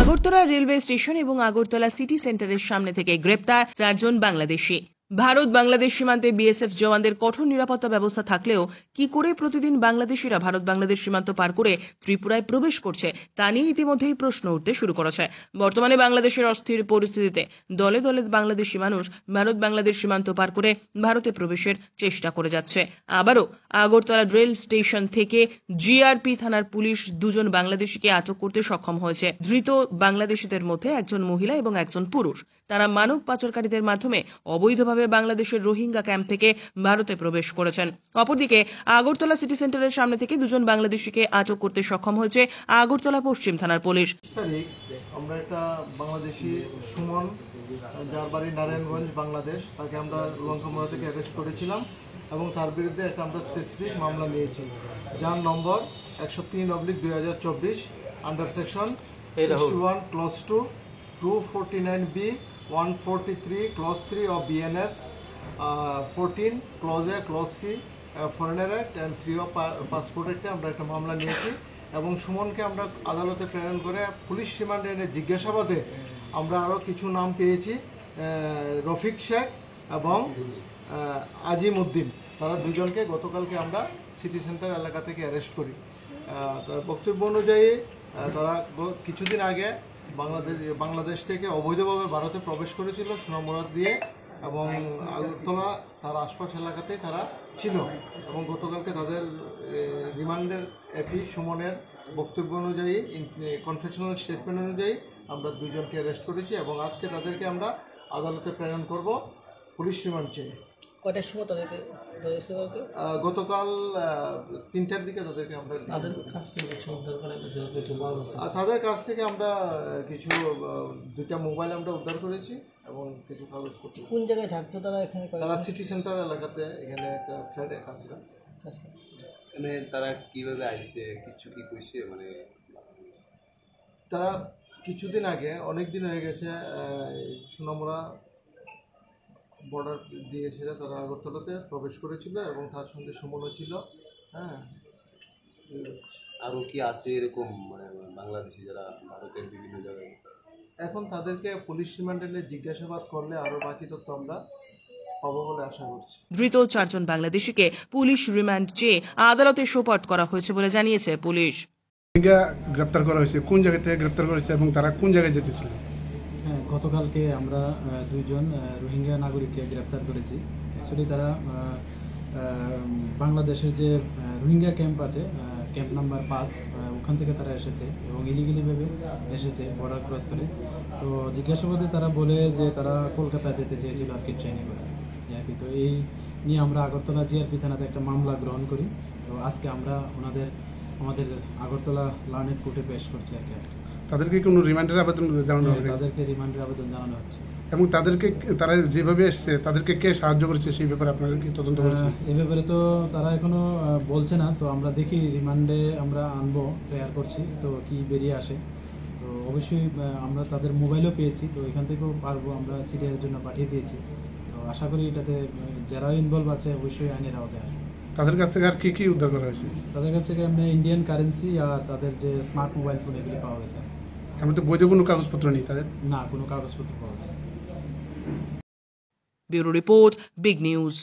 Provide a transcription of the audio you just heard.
Agartala railway station এবং Agartala city সেন্টারের সামনে থেকে গ্রেপ্তার 4 জন বাংলাদেশি। ভারত বাংলাদেশ সীমান্তে বিএসএফ জওয়ানদের কঠোর নিরাপত্তা ব্যবস্থা থাকলেও কি করে প্রতিদিন বাংলাদেশিরা ভারত বাংলাদেশ সীমান্ত পার করে ত্রিপুরায় প্রবেশ করছে তা নিয়ে ইতিমধ্যেই প্রশ্ন উঠতে শুরু করেছে। বর্তমানে বাংলাদেশের অস্থির পরিস্থিতিতে দলে দলে বাংলাদেশি মানুষ ভারত বাংলাদেশ সীমান্ত পার করে ভারতে প্রবেশের চেষ্টা করে যাচ্ছে। আবারও আগরতলা রেল স্টেশন থেকে জিআরপি থানার পুলিশ 2 জন বাংলাদেশিকে আটক করতে সক্ষম হয়েছে। ধৃত বাংলাদেশিদের মধ্যে একজন মহিলা এবং একজন পুরুষ। তারা মানব পাচারকারীদের মাধ্যমে অবৈধভাবে বাংলাদেশের রোহিঙ্গা ক্যাম্প থেকে ভারতে প্রবেশ করেছেন। অপরদিকে আগরতলা সিটি সেন্টারের সামনে থেকে 2 জন বাংলাদেশিকে আটক করতে সক্ষম হয়েছে আগরতলা পশ্চিম থানার পুলিশ। আমরা একটা বাংলাদেশি সুমন, যার বাড়ি নারায়ণগঞ্জ, বাংলাদেশ, তাকে আমরা লঙ্কামোড়া থেকে অ্যারেস্ট করেছিলাম এবং তার বিরুদ্ধে একটা আমরা স্পেসিফিক মামলা নিয়েছি, যার number 103/2024 under section 61 clause 2 249B 143 clause 3 of BNS 14 clause A clause C foreigner act and 3 of passport অ্যাক্টে আমরা একটা মামলা নিয়েছি এবং সুমনকে আমরা আদালতে প্রেরণ করে পুলিশ রিমান্ডে এনে জিজ্ঞাসাবাদে আমরা আরও কিছু নাম পেয়েছি, রফিক শেখ এবং আজিম উদ্দিন। তারা 2 জনকে গতকালকে আমরা সিটি সেন্টার এলাকা থেকে অ্যারেস্ট করি। তার বক্তব্য অনুযায়ী তারা কিছুদিন আগে বাংলাদেশ থেকে অবৈধভাবে ভারতে প্রবেশ করেছিল সোনামুড়া দিয়ে এবং আগরতলা তার আশপাশ এলাকাতেই তারা ছিল এবং গতকালকে তাদের রিমান্ডের এপি সুমনের বক্তব্য অনুযায়ী, কনফেশনাল স্টেটমেন্ট অনুযায়ী আমরা 2 জনকে অ্যারেস্ট করেছি এবং আজকে তাদেরকে আমরা আদালতে প্রেরণ করব পুলিশ রিমান্ড চেয়ে। কয়টার সময় তাদেরকে গতকাল 3টার দিকে তাদেরকে আমরা তাদের কাছ থেকে আমরা কিছু 2টা মোবাইল আমরা উদ্ধার করেছি এবং কিছু কাগজপত্র। কোন জায়গায় থাকতো তারা? এখানে তারা সিটি সেন্টার এলাকাতে, এখানে একটা ফ্ল্যাটে আছে। মানে তারা কিভাবে আইছে, কিছু কি কইছে? মানে তারা কিছুদিন আগে, অনেক দিন হয়ে গেছে, সোনামুড়া বর্ডার দিয়েছিল, তারা আগরতলাতে প্রবেশ করেছিল এবং তার সঙ্গে সুমনও ছিল। হ্যাঁ, আরও কি আছে এরকম মানে বাংলাদেশি যারা ভারতের বিভিন্ন জায়গায়? এখন তাদেরকে পুলিশ রিমান্ডে জিজ্ঞাসাবাদ করলে আরও বাকি তথ্য আমরা পাবো বলে আশা করছি। ধৃত 4 জন বাংলাদেশিকে পুলিশ রিমান্ড চেয়ে আদালতে সোপর্দ করা হয়েছে বলে জানিয়েছে পুলিশ। গ্রেপ্তার করা হয়েছে, কোন জায়গা থেকে গ্রেপ্তার করেছে এবং তারা কোন জায়গায় যেতেছিল? গতকালকে আমরা 2 জন রোহিঙ্গা নাগরিককে গ্রেপ্তার করেছি। অ্যাকচুয়ালি তারা বাংলাদেশের যে রোহিঙ্গা ক্যাম্প আছে, ক্যাম্প নাম্বার 5, ওখান থেকে তারা এসেছে এবং ইলিগালিভাবে এসেছে বর্ডার ক্রস করে। তো জিজ্ঞাসাবাদে তারা বলে যে তারা কলকাতা যেতে চেয়েছিল আর কি, ট্রেনে করে আর কি। তো এই নিয়ে আমরা আগরতলা জিআরপি থানাতে একটা মামলা গ্রহণ করি। তো আজকে আমরা আমাদের আগরতলা লার্নেড কোর্টে পেশ করছি আর কি। আজকে তাদেরকে কোনো রিমান্ডের আবেদন জানানো হবে? তাদেরকে রিমান্ডের আবেদন জানানো হচ্ছে এবং তারা যেভাবে এসছে তাদেরকে কে সাহায্য করেছে সেই ব্যাপারে আপনারা কি তদন্ত করেছেন? এই ব্যাপারে তো তারা এখনো বলছে না, তো আমরা দেখি রিমান্ডে আমরা আনবো, প্রেয়ার করছি, তো কি বেরিয়ে আসে। তো অবশ্যই আমরা তাদের মোবাইলও পেয়েছি, তো এখান থেকেও পারবো, আমরা সিডিআর জন্য পাঠিয়ে দিয়েছি। তো আশা করি এটাতে যারা ইনভলভ আছে অবশ্যই আইনের আওতায় আসবে। তাদের কাছ থেকে আর কি কি উদ্ধার করা হয়েছে? তাদের কাছ থেকে এমনি ইন্ডিয়ান কারেন্সি আর তাদের যে স্মার্ট মোবাইল ফোন এগুলি পাওয়া গেছে। এমন তো বৈধ কোনো কাগজপত্র নেই তাদের? না, কোনো কাগজপত্র পাওয়া যায়। Bureau report, big news.